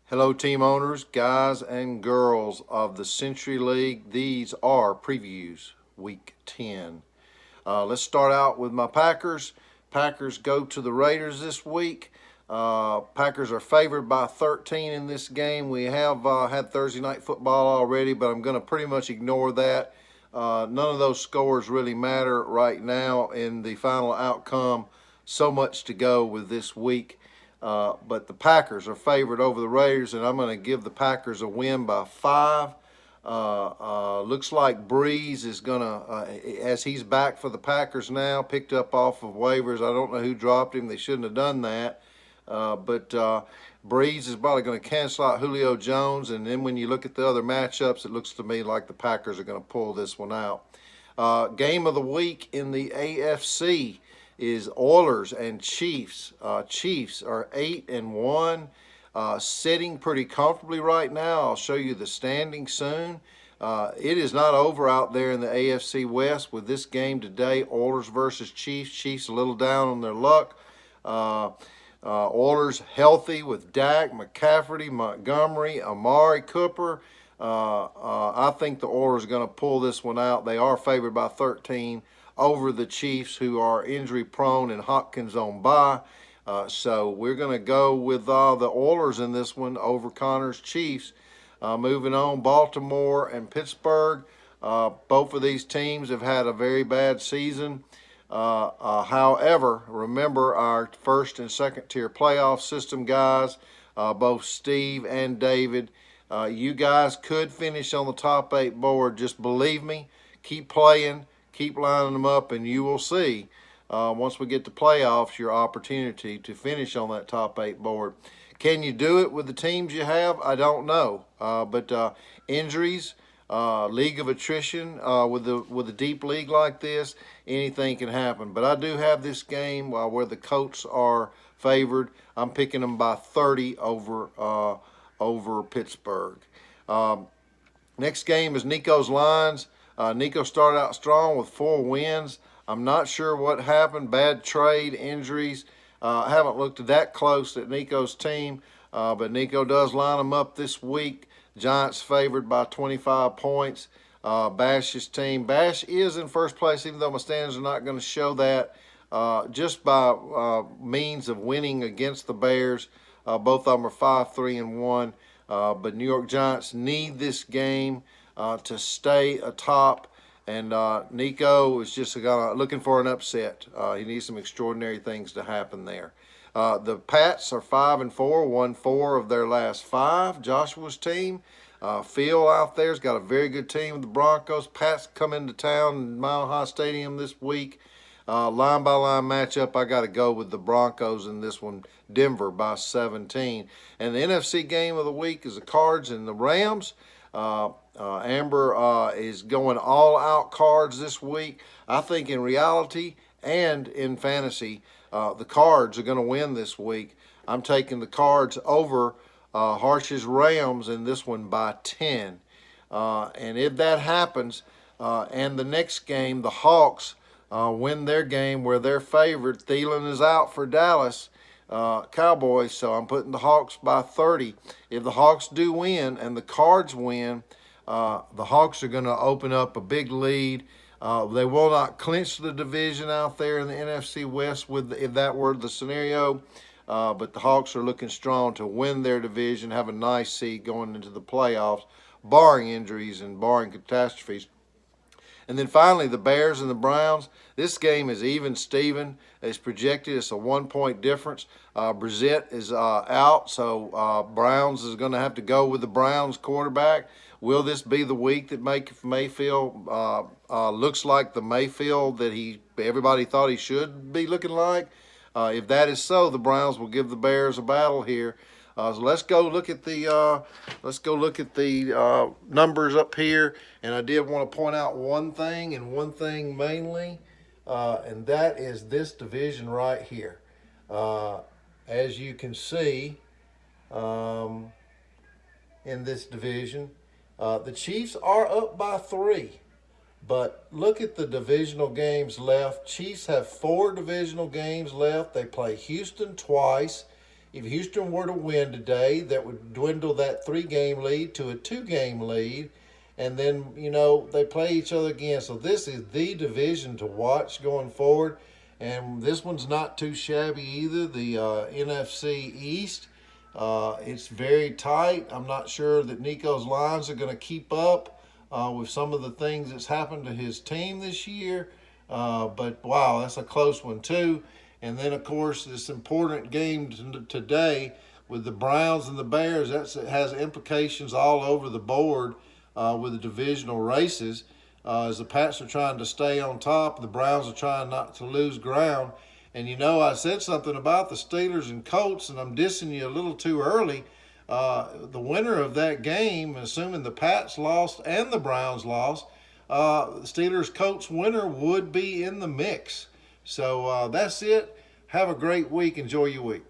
Hello, team owners, guys and girls of the Century League. These are previews, week 10. Let's start out with my Packers. Packers go to the Raiders this week. Packers are favored by 13 in this game. We have had Thursday night football already, but I'm going to pretty much ignore that. None of those scores really matter right now in the final outcome. So much to go with this week. But the Packers are favored over the Raiders, and I'm going to give the Packers a win by 5. Looks like Breeze is going to, as he's back for the Packers now, picked up off of waivers. I don't know who dropped him. They shouldn't have done that. But Breeze is probably going to cancel out Julio Jones. And then when you look at the other matchups, it looks to me like the Packers are going to pull this one out. Game of the week in the AFC is Oilers and Chiefs. Chiefs are 8-1, sitting pretty comfortably right now. I'll show you the standings soon. It is not over out there in the AFC West with this game today, Oilers versus Chiefs. Chiefs a little down on their luck. Oilers healthy with Dak, McCaffrey, Montgomery, Amari Cooper. I think the Oilers are going to pull this one out. They are favored by 13 over the Chiefs, who are injury prone and Hopkins on bye. So we're going to go with the Oilers in this one over Connor's Chiefs. Moving on, Baltimore and Pittsburgh. Both of these teams have had a very bad season. However, remember our first and second tier playoff system guys, both Steve and David. You guys could finish on the top 8 board. Just believe me. Keep playing. Keep lining them up, and you will see once we get to playoffs your opportunity to finish on that top 8 board. Can you do it with the teams you have? I don't know, but injuries, league of attrition with a deep league like this, anything can happen. But I do have this game where the Colts are favored. I'm picking them by 30 over Pittsburgh. Next game is Nico's Lions. Nico started out strong with 4 wins. I'm not sure what happened. Bad trade, injuries. I haven't looked that close at Nico's team, but Nico does line them up this week. Giants favored by 25 points. Bash's team. Bash is in first place, even though my standings are not going to show that, just by means of winning against the Bears. Both of them are 5-3-1. But New York Giants need this game to stay atop, and Nico is just looking for an upset. He needs some extraordinary things to happen there. The Pats are 5-4, won 4 of their last 5. Joshua's team, Phil out there's got a very good team with the Broncos. Pats come into town in Mile High Stadium this week. Line by line matchup, I got to go with the Broncos in this one. Denver by 17. And the NFC game of the week is the Cards and the Rams. Amber is going all out Cards this week. I think in reality and in fantasy, the Cards are going to win this week. I'm taking the Cards over Harsh's Rams in this one by 10. And if that happens, and the next game, the Hawks win their game where they're favored. Thielen is out for Dallas Cowboys, so I'm putting the Hawks by 30. If the Hawks do win and the Cards win, the Hawks are going to open up a big lead. They will not clinch the division out there in the NFC West if that were the scenario. But the Hawks are looking strong to win their division, have a nice seed going into the playoffs, barring injuries and barring catastrophes. And then finally, the Bears and the Browns. This game is even Steven. It's projected. It's a 1-point difference. Brissett is out, so Browns is going to have to go with the Browns quarterback. Will this be the week that Mayfield looks like the Mayfield that everybody thought he should be looking like? If that is so, the Browns will give the Bears a battle here. So let's go look at the numbers up here, and I did want to point out one thing and one thing mainly, and that is this division right here. As you can see, in this division, the Chiefs are up by 3. But look at the divisional games left. Chiefs have 4 divisional games left. They play Houston twice. If Houston were to win today, that would dwindle that 3-game lead to a 2-game lead. And then, they play each other again. So this is the division to watch going forward. And this one's not too shabby either, the NFC East. It's very tight. I'm not sure that Nico's Lions are going to keep up with some of the things that's happened to his team this year. But, wow, that's a close one, too. And then, of course, this important game today with the Browns and the Bears, that has implications all over the board with the divisional races. As the Pats are trying to stay on top, the Browns are trying not to lose ground. And I said something about the Steelers and Colts, and I'm dissing you a little too early. The winner of that game, assuming the Pats lost and the Browns lost, the Steelers-Colts winner would be in the mix. So that's it. Have a great week. Enjoy your week.